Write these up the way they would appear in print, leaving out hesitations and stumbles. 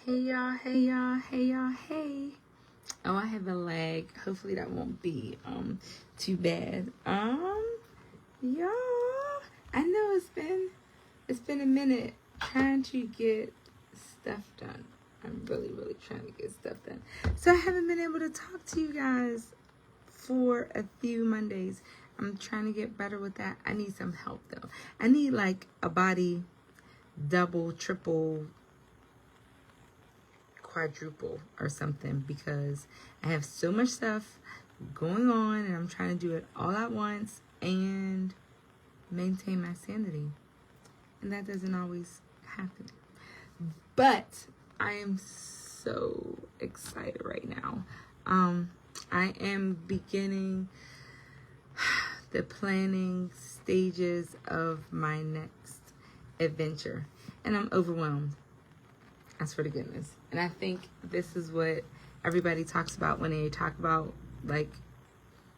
Hey y'all, hey y'all, hey y'all, hey. Oh, I have a lag. Hopefully that won't be too bad. Y'all, I know it's been a minute trying to get stuff done. I'm really trying to get stuff done. So I haven't been able to talk to you guys for a few Mondays. I'm trying to get better with that. I need some help though. I need like a body double, triple, quadruple or something because I have so much stuff going on and I'm trying to do it all at once and maintain my sanity. And that doesn't always happen. But I am so excited right now. I am beginning the planning stages of my next adventure and I'm overwhelmed. I swear to goodness. And I think this is what everybody talks about when they talk about like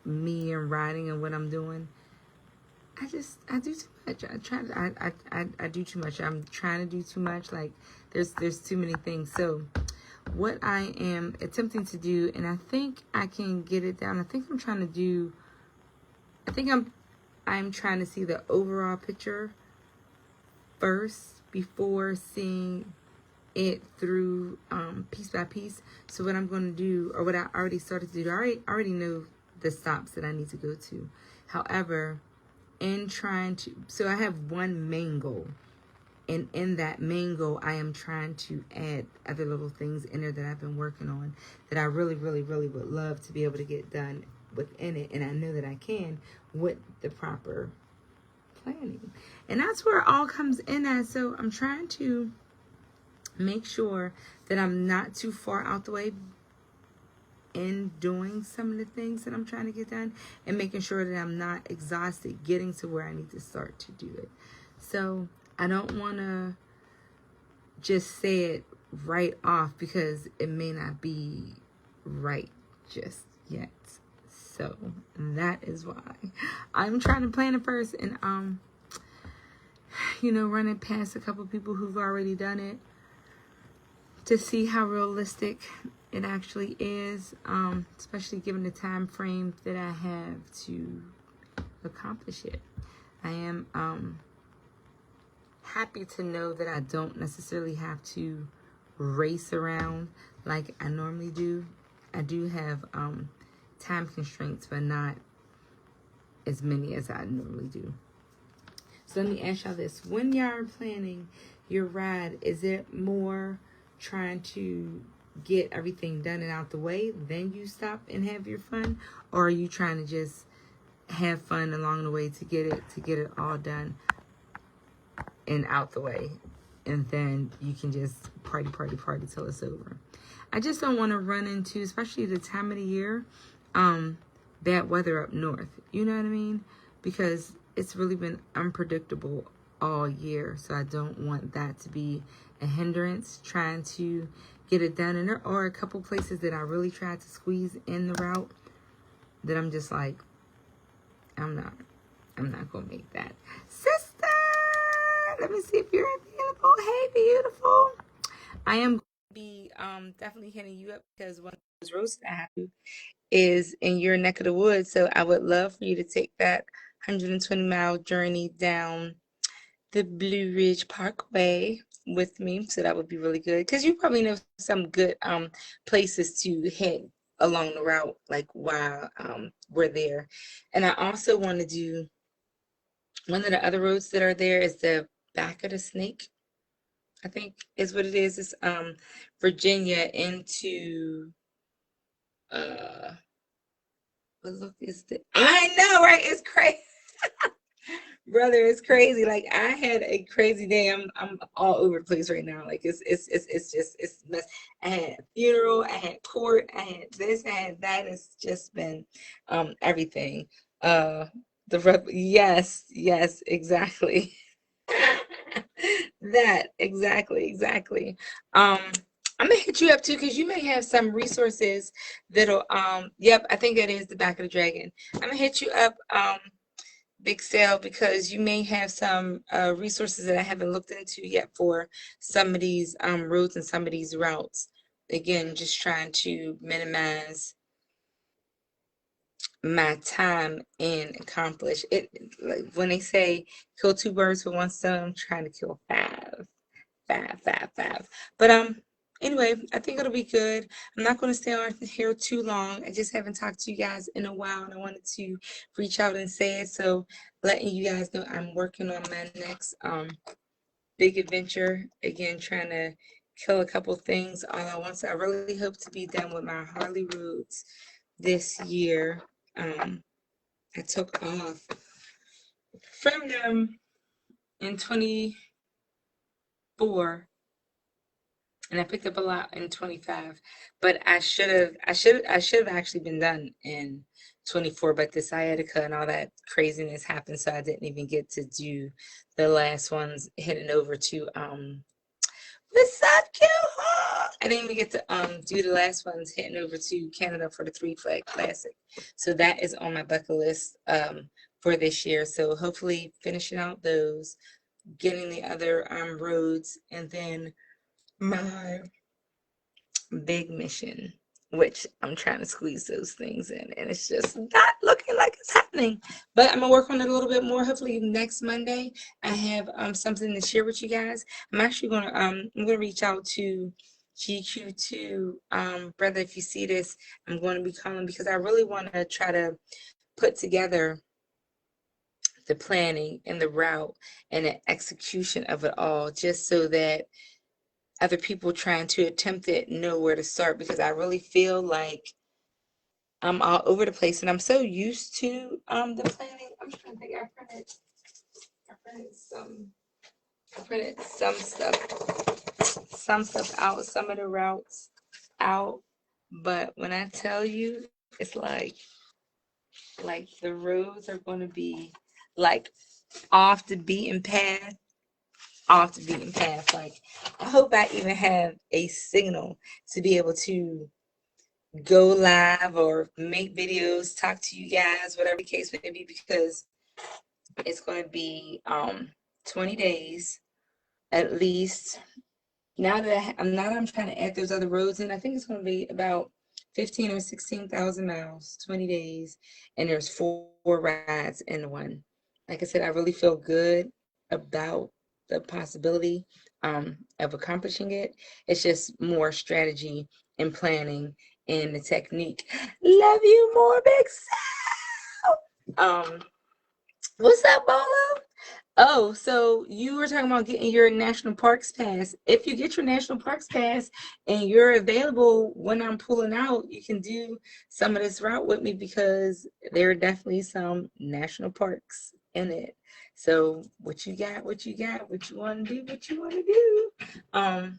me and riding and what I'm doing. I do too much. I do too much. I'm trying to do too much. Like there's too many things. So what I am attempting to do, and I think I can get it down. I'm trying to see the overall picture first before seeing it through piece by piece. So what I'm going to do, or what I already started to do, I already know the stops that I need to go to. However, so I have one main goal, and in that main goal, I am trying to add other little things in there that I've been working on that I really would love to be able to get done within it, and I know that I can with the proper planning. And that's where it all comes in at. So I'm trying to make sure that I'm not too far out the way in doing some of the things that I'm trying to get done and making sure that I'm not exhausted getting to where I need to start to do it. So I don't want to just say it right off because it may not be right just yet. So that is why I'm trying to plan it first and run it past a couple people who've already done it to see how realistic it actually is, especially given the time frame that I have to accomplish it. I am happy to know that I don't necessarily have to race around like I normally do. I do have time constraints, but not as many as I normally do. So let me ask y'all this. When y'all are planning your ride, is it more trying to get everything done and out the way, then you stop and have your fun? Or are you trying to just have fun along the way to get it all done and out the way? And then you can just party till it's over. I just don't want to run into, especially the time of the year, bad weather up north. You know what I mean? Because it's really been unpredictable all year. So I don't want that to be a hindrance trying to get it done. And there are a couple places that I really tried to squeeze in the route that I'm just like, I'm not going to make that. Sister, let me see if you're available. Hey, beautiful. I am going to be definitely hitting you up because one of those roads that I have to is in your neck of the woods. So I would love for you to take that 120-mile journey down the Blue Ridge Parkway with me. So that would be really good because you probably know some good places to hit along the route, like while we're there. And I also want to do one of the other roads that are there is the Back of the Snake, I think is what it is. It's Virginia into what look is the I know, right? It's crazy. Brother, it's crazy. Like I had a crazy day. I'm all over the place right now. Like it's mess. I had a funeral, I had court, I had this, I had that. It's just been everything. Yes, exactly. That exactly. I'm gonna hit you up too because you may have some resources that'll yep, I think that is the Back of the Dragon. I'm gonna hit you up big sale because you may have some resources that I haven't looked into yet for some of these roads and some of these routes. Again, just trying to minimize my time and accomplish it. Like when they say kill two birds with one stone, I'm trying to kill five. But anyway, I think it'll be good. I'm not going to stay on here too long. I just haven't talked to you guys in a while, and I wanted to reach out and say it. So letting you guys know I'm working on my next big adventure. Again, trying to kill a couple things all at once. I really hope to be done with my Harley roads this year. I took off from them in 24, and I picked up a lot in 25. But I should have actually been done in 24. But the sciatica and all that craziness happened, so I didn't even get to do the last ones heading over to what's up, Kill? I didn't even get to do the last ones heading over to Canada for the Three Flag Classic. So that is on my bucket list for this year. So hopefully finishing out those, getting the other roads, and then my big mission, which I'm trying to squeeze those things in, and it's just not looking like it's happening. But I'm gonna work on it a little bit more. Hopefully next Monday I have something to share with you guys. I'm actually gonna I'm gonna reach out to GQ2 brother. If you see this, I'm going to be calling because I really want to try to put together the planning and the route and the execution of it all, just so that other people trying to attempt it know where to start, because I really feel like I'm all over the place and I'm so used to the planning. I'm trying to think. I printed some stuff out, some of the routes out. But when I tell you, it's like the roads are going to be like off the beaten path, Like I hope I even have a signal to be able to go live or make videos, talk to you guys, whatever the case may be, because it's going to be 20 days at least. Now that I'm trying to add those other roads in, I think it's going to be about 15 or 16,000 miles, 20 days, and there's 4 rides in one. Like I said, I really feel good about the possibility of accomplishing it. It's just more strategy and planning and the technique. Love you more, Big Sal. What's up, Bolo? Oh, so you were talking about getting your National Parks Pass. If you get your National Parks Pass and you're available when I'm pulling out, you can do some of this route with me, because there are definitely some national parks in it. So what you got, what you want to do, what you want to do. I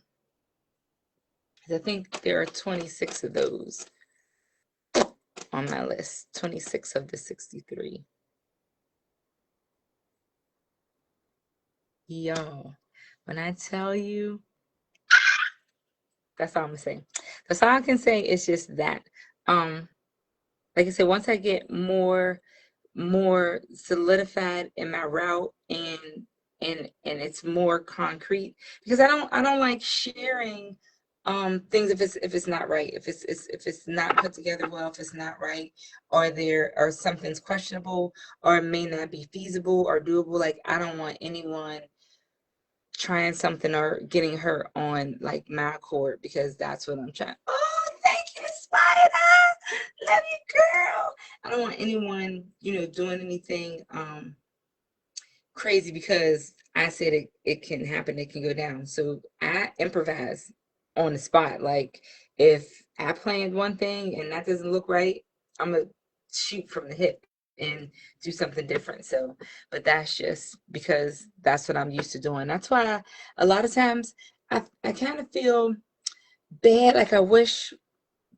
think there are 26 of those on my list, 26 of the 63. Y'all, when I tell you, that's all I'm gonna say. That's all I can say. Is just that. Like I said, once I get more solidified in my route, and it's more concrete, because I don't like sharing things if it's not right, if it's not put together well, if it's not right, or something's questionable, or it may not be feasible or doable. Like I don't want anyone trying something or getting hurt on like my court, because that's what I'm trying. Oh, thank you, Spider. Love you, girl. I don't want anyone, doing anything crazy, because I said it can happen, it can go down. So I improvise on the spot. Like if I planned one thing and that doesn't look right, I'm gonna shoot from the hip and do something different. So, but that's just because that's what I'm used to doing. That's why a lot of times I kind of feel bad. Like I wish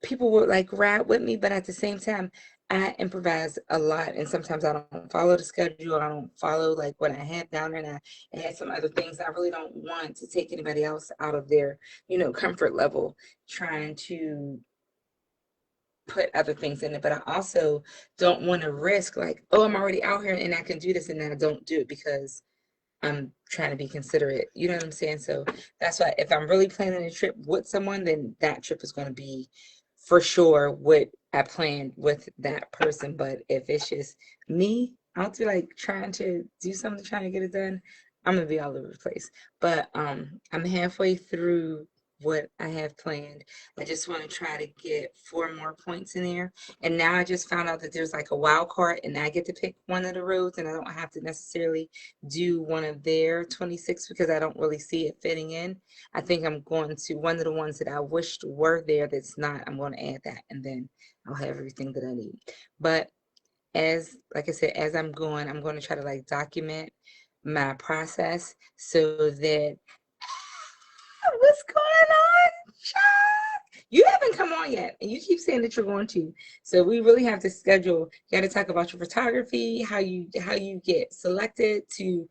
people would like ride with me, but at the same time, I improvise a lot, and sometimes I don't follow the schedule. I don't follow like what I have down there, and I had some other things. I really don't want to take anybody else out of their, comfort level, trying to put other things in it, but I also don't want to risk like, oh, I'm already out here and I can do this, and then I don't do it because I'm trying to be considerate. You know what I'm saying? So that's why if I'm really planning a trip with someone, then that trip is going to be for sure what I planned with that person. But if it's just me out there like trying to do something, trying to get it done, I'm gonna be all over the place. But I'm halfway through what I have planned. I just want to try to get 4 more points in there. And now I just found out that there's like a wild card and I get to pick one of the roads and I don't have to necessarily do one of their 26 because I don't really see it fitting in. I think I'm going to one of the ones that I wished were there that's not. I'm going to add that and then I'll have everything that I need. But as like I said, as I'm going to try to like document my process so that what's going on, child? You haven't come on yet, and you keep saying that you're going to. So we really have to schedule. You got to talk about your photography, how you get selected to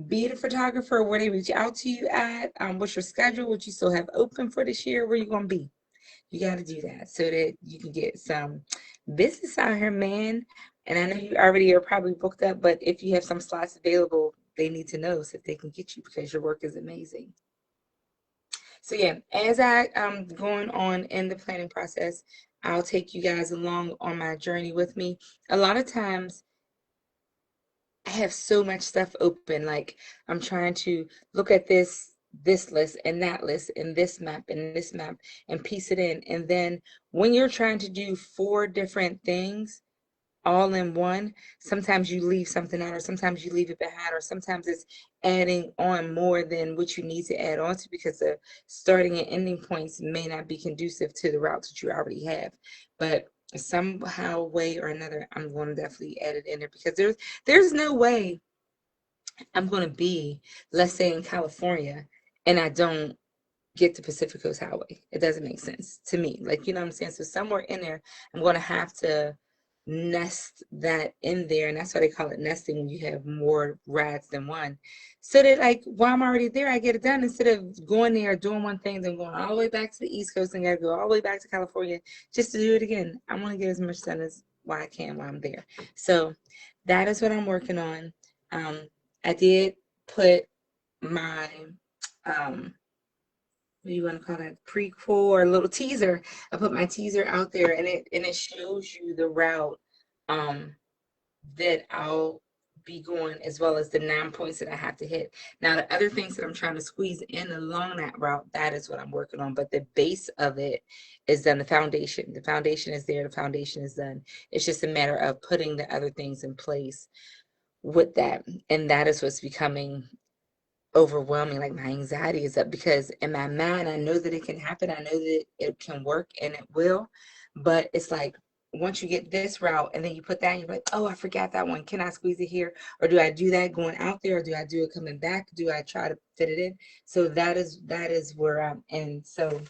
be the photographer, where they reach out to you at, what's your schedule, what you still have open for this year, where you gonna be. You got to do that so that you can get some business out here, man. And I know you already are probably booked up, but if you have some slots available, they need to know so that they can get you because your work is amazing. So yeah, as I going on in the planning process, I'll take you guys along on my journey with me. A lot of times I have so much stuff open, like I'm trying to look at this list and that list and this map and piece it in. And then when you're trying to do 4 different things all in one, sometimes you leave something out, or sometimes you leave it behind, or sometimes it's adding on more than what you need to add on to because the starting and ending points may not be conducive to the routes that you already have. But somehow, way or another, I'm going to definitely add it in there because there's no way I'm going to be, let's say, in California, and I don't get the Pacific Coast Highway. It doesn't make sense to me. Like, you know what I'm saying? So somewhere in there, I'm going to have to nest that in there. And that's why they call it nesting when you have more rides than one. So that, like, while I'm already there, I get it done instead of going there, doing one thing, then going all the way back to the East Coast and got to go all the way back to California just to do it again. I want to get as much done as while I can while I'm there. So that is what I'm working on. I did put my what do you want to call that, prequel or a little teaser. I put my teaser out there and it shows you the route that I'll be going as well as the 9 points that I have to hit. Now the other things that I'm trying to squeeze in along that route, that is what I'm working on. But the base of it is done. The foundation is there, the foundation is done. It's just a matter of putting the other things in place with that. And that is what's becoming overwhelming. Like my anxiety is up because in my mind I know that it can happen, I know that it can work and it will, but it's like once you get this route and then you put that and you're like, oh, I forgot that one, can I squeeze it here, or do I do that going out there, or do I do it coming back, do I try to fit it in? So that is where I'm in. So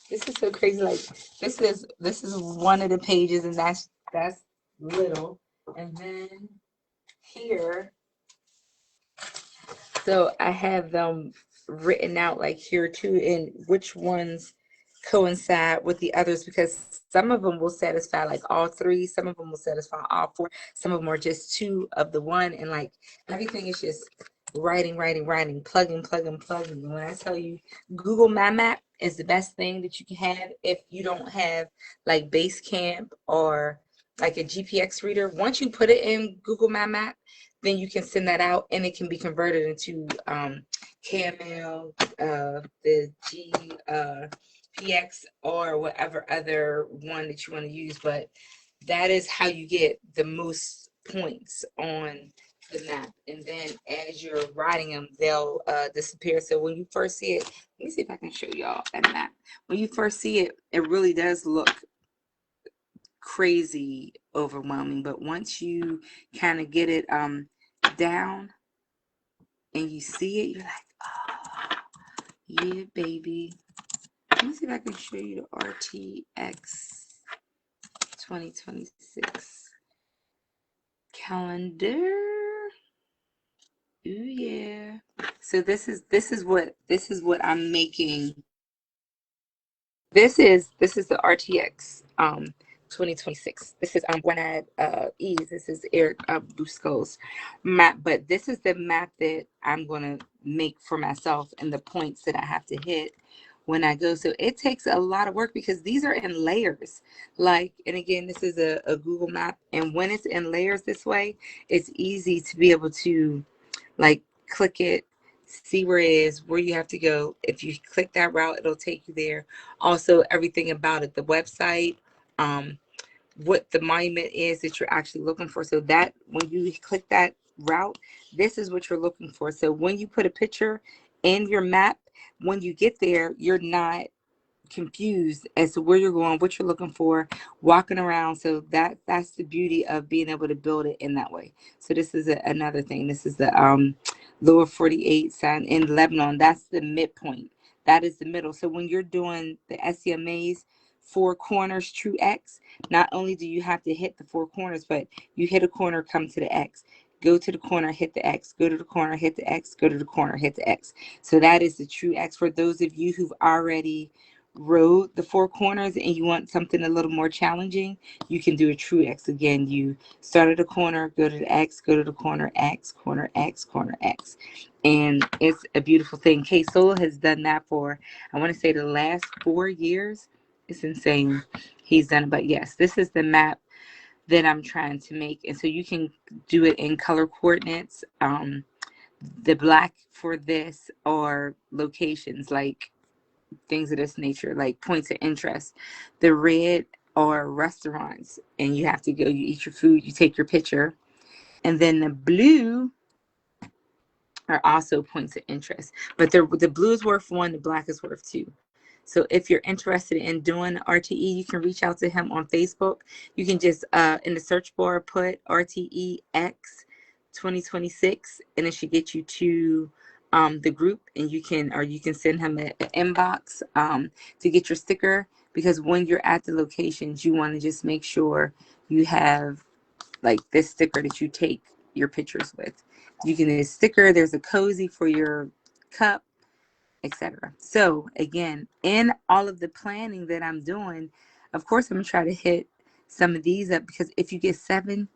this is so crazy. Like this is one of the pages, and that's little, and then here, so I have them written out like here too, and which ones coincide with the others because some of them will satisfy like all 3, some of them will satisfy all 4, some of them are just 2 of the one, and like everything is just writing, plugging. And when I tell you Google My Map is the best thing that you can have if you don't have like Basecamp or like a GPX reader. Once you put it in Google My Map, then you can send that out and it can be converted into KML, the GPX, or whatever other one that you want to use. But that is how you get the most points on the map. And then as you're writing them, they'll disappear. So when you first see it, let me see if I can show y'all that map. When you first see it, it really does look crazy overwhelming, but once you kind of get it down and you see it, you're like, oh yeah, baby. Let me see if I can show you the RTX 2026 calendar. Ooh yeah. So this is what I'm making. This is the RTX 2026. This is One Ease. This is Eric Busco's map, but this is the map that I'm gonna make for myself and the points that I have to hit when I go. So it takes a lot of work because these are in layers. Like, and again, this is a Google map, and when it's in layers this way, it's easy to be able to like click it, see where it is, where you have to go. If you click that route, it'll take you there. Also, everything about it, the website, um, what the monument is that you're actually looking for. So that when you click that route, this is what you're looking for. So when you put a picture in your map, when you get there, you're not confused as to where you're going, what you're looking for, walking around. So that's the beauty of being able to build it in that way. So this is another thing. This is the lower 48 sign in Lebanon. That's the midpoint. That is the middle. So when you're doing the SCMA's four corners true X, not only do you have to hit the four corners, but you hit a corner, come to the X. Go to the corner, hit the X. Go to the corner, hit the X. Go to the corner, hit the X. So that is the true X. For those of you who've already rode the four corners and you want something a little more challenging, you can do a true X. Again, you start at a corner, go to the X, go to the corner, X, corner, X, corner, X. And it's a beautiful thing. K Soul has done that for, I want to say, the last 4 years. It's insane. He's done it. But yes, this is the map that I'm trying to make. And so you can do it in color coordinates. The black for this are locations, like things of this nature, like points of interest. The red are restaurants, and you have to go, you eat your food, you take your picture. And then the blue are also points of interest. But the blue is worth one, the black is worth two. So if you're interested in doing RTE, you can reach out to him on Facebook. You can just in the search bar put RTEX 2026, and it should get you to the group, and you can send him an inbox to get your sticker. Because when you're at the locations, you want to just make sure you have like this sticker that you take your pictures with. You can get a sticker. There's a cozy for your cup, etc. So again, in all of the planning that I'm doing, of course, I'm gonna try to hit some of these up, because if you get 7,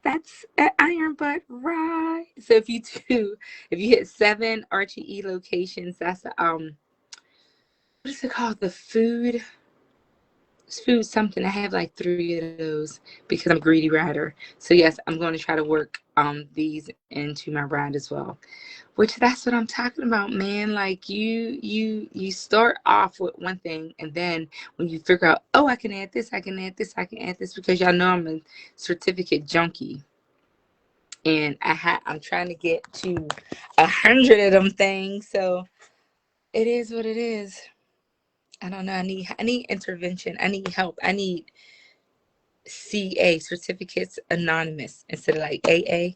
that's an iron butt, right? So if you hit 7 RTE locations, that's what is it called? The food something. I have like 3 of those because I'm a greedy rider. So yes, I'm going to try to work these into my ride as well. Which, that's what I'm talking about, man. Like you start off with one thing, and then when you figure out, oh, I can add this, I can add this, I can add this, because y'all know I'm a certificate junkie, and I'm trying to get to 100 of them things. So it is what it is. I don't know. I need intervention. I need help. I need CA, Certificates Anonymous, instead of like AA.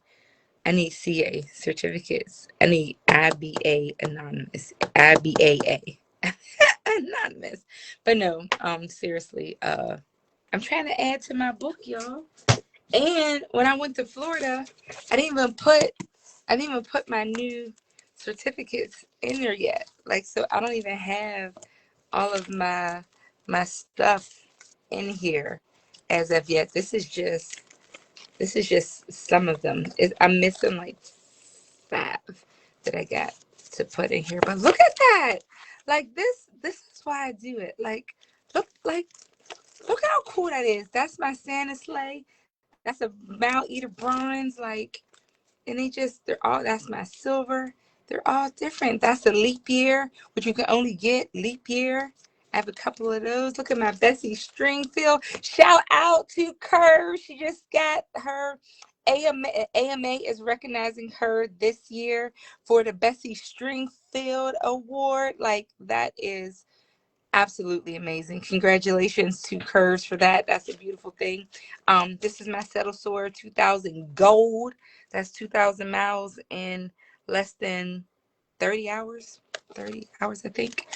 I need CA certificates. I need IBA Anonymous. IBAA Anonymous. But no, seriously, I'm trying to add to my book, y'all. And when I went to Florida, I didn't even put my new certificates in there yet. Like, so I don't even have all of my stuff in here as of yet. This is just some of them. I'm missing like 5 that I got to put in here. But look at that! Like this is why I do it. Look how cool that is. That's my Santa sleigh. That's a Mount Eater bronze. Like, and that's my silver. They're all different. That's a leap year, which you can only get leap year. I have a couple of those. Look at my Bessie Stringfield. Shout out to Curve. She just got her AMA is recognizing her this year for the Bessie Stringfield Award. Like, that is absolutely amazing. Congratulations to Curves for that. That's a beautiful thing. This is my Settle Soar 2000 Gold. That's 2,000 miles in less than 30 hours. 30 hours, I think.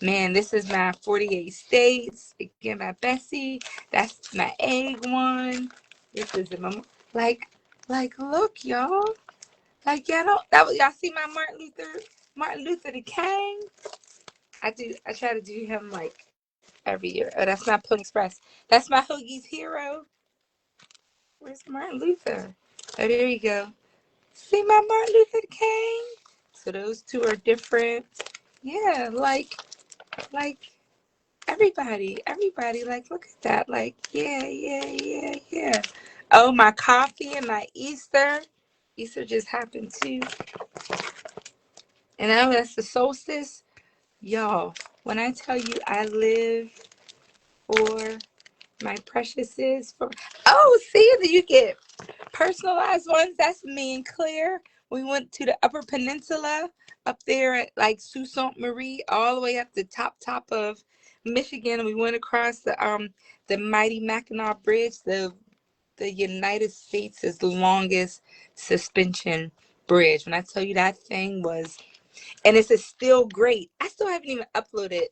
Man, this is my 48 States. Again, by Bessie. That's my egg one. This is my, look, y'all. Like, y'all see my Martin Luther the King? I try to do him like every year. Oh, that's not Pony Express. That's my Hoagie's hero. Where's Martin Luther? Oh, there you go. See my Martin Luther King? So those two are different. Yeah, like everybody, like, look at that. Like, yeah. Oh, my coffee and my Easter. Easter just happened too. And now that's the solstice. Y'all, when I tell you I live for my preciouses for see that you get personalized ones. That's me and Claire. We went to the Upper Peninsula up there at like Sault Ste. Marie, all the way up the top of Michigan, and we went across the mighty Mackinac Bridge, the United States' longest suspension bridge. When I tell you that thing was, and it's still great. I still haven't even uploaded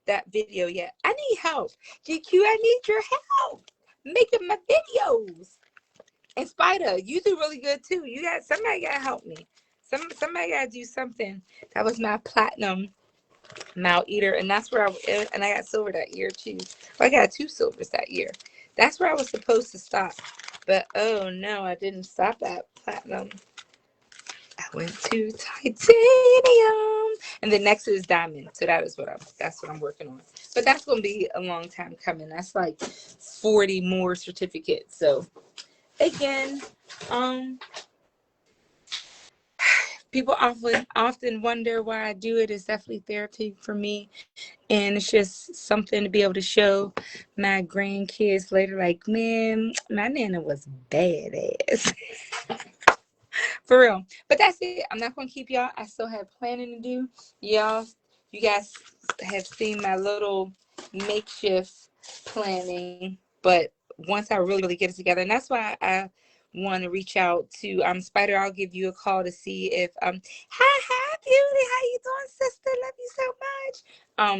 that video yet. I need help. GQ, I need your help making my videos. And Spider, you do really good too. Somebody gotta help me. Somebody gotta do something. That was my platinum mouth eater, and that's where and I got silver that year too. Well, I got 2 silvers that year. That's where I was supposed to stop, but oh no, I didn't stop at platinum. I went to titanium, and the next is diamond. So that's what I'm working on. But that's gonna be a long time coming. That's like 40 more certificates. So again, people often wonder why I do it. It's definitely therapy for me, and it's just something to be able to show my grandkids later. Like, man, my nana was badass. For real. But that's it. I'm not going to keep y'all. I still have planning to do. Y'all, you guys have seen my little makeshift planning. But once I really get it together, and that's why I want to reach out to Spider. I'll give you a call to see if hi beauty, how you doing, sister? Love you so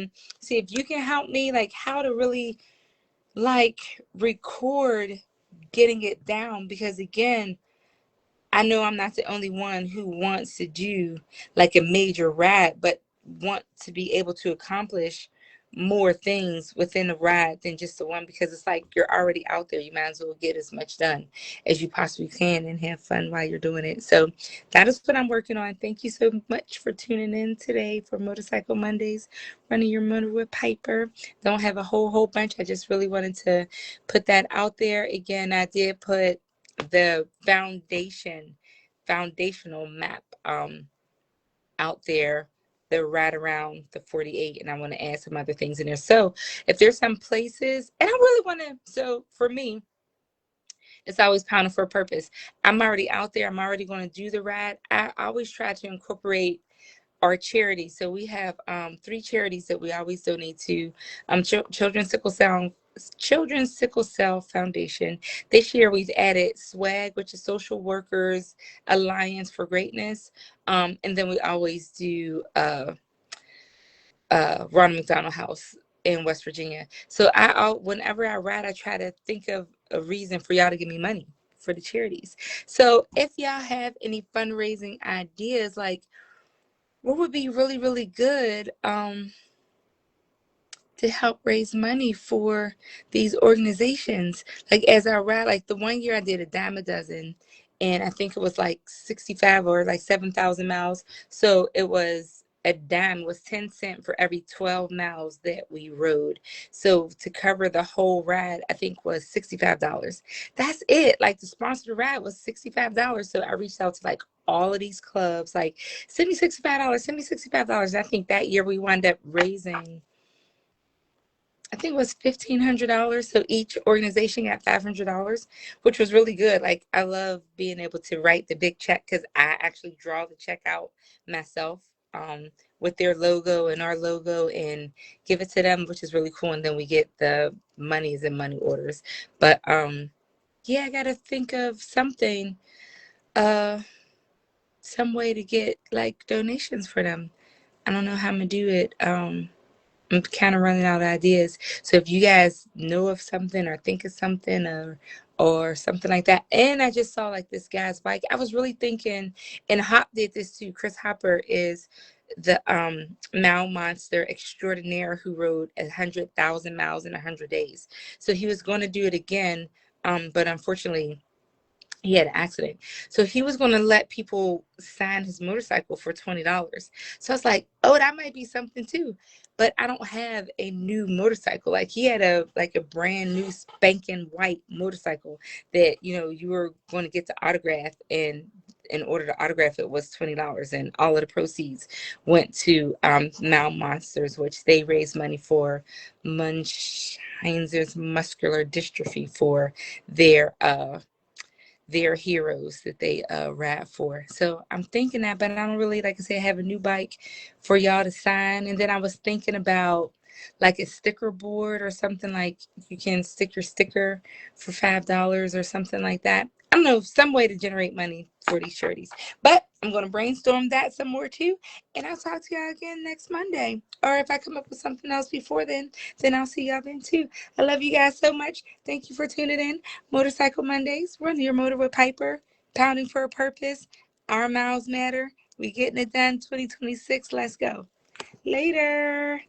much. See if you can help me, like, how to really like record getting it down, because again, I know I'm not the only one who wants to do like a major ride, but want to be able to accomplish more things within a ride than just the one, because it's like you're already out there. You might as well get as much done as you possibly can and have fun while you're doing it. So that is what I'm working on. Thank you so much for tuning in today for Motorcycle Mondays, running your motor with Piper. Don't have a whole bunch. I just really wanted to put that out there. Again, I did put the foundational map out there, the right around the 48, and I want to add some other things in there. So if there's some places, and I really want to, so for me, it's always pounding for a purpose. I'm already out there, I'm already going to do the ride. I always try to incorporate our charities. So we have 3 charities that we always donate to. Children's Sickle Cell Foundation. This year we've added SWAG, which is Social Workers Alliance for Greatness. And then we always do Ronald McDonald House in West Virginia. So whenever I ride, I try to think of a reason for y'all to give me money for the charities. So if y'all have any fundraising ideas, like what would be really good to help raise money for these organizations? Like, as I ride, like the one year I did a dime a dozen, and I think it was like 65 or like 7,000 miles. So it was a dime was 10 cents for every 12 miles that we rode. So to cover the whole ride, I think was $65. That's it. Like, to sponsor the ride was $65. So I reached out to like all of these clubs, like, send me $65, send me $65. I think that year we wound up raising, I think it was $1,500. So each organization got $500, which was really good. Like, I love being able to write the big check, because I actually draw the check out myself with their logo and our logo, and give it to them, which is really cool. And then we get the monies and money orders. But yeah, I gotta think of something, some way to get like donations for them. I don't know how I'm gonna do it. I'm kind of running out of ideas. So if you guys know of something or think of something, or something like that. And I just saw like this guy's bike. I was really thinking, and Hop did this too. Chris Hopper is the Mal Monster extraordinaire who rode 100,000 miles in 100 days. So he was going to do it again, but unfortunately he had an accident. So he was going to let people sign his motorcycle for $20. So I was like, oh, that might be something too. But I don't have a new motorcycle. Like he had a brand new spanking white motorcycle that, you were going to get the autograph, and in order to autograph it was $20, and all of the proceeds went to Mal Monsters, which they raised money for Munchausen's muscular dystrophy for their heroes that they ride for. So I'm thinking that, but I don't really, like I said, have a new bike for y'all to sign. And then I was thinking about like a sticker board or something, like you can stick your sticker for $5 or something like that. I don't know, some way to generate money for these shirties. But I'm going to brainstorm that some more too. And I'll talk to y'all again next Monday. Or if I come up with something else before then I'll see y'all then too. I love you guys so much. Thank you for tuning in. Motorcycle Mondays. Run your motor with Piper. Pounding for a purpose. Our miles matter. We getting it done. 2026. Let's go. Later.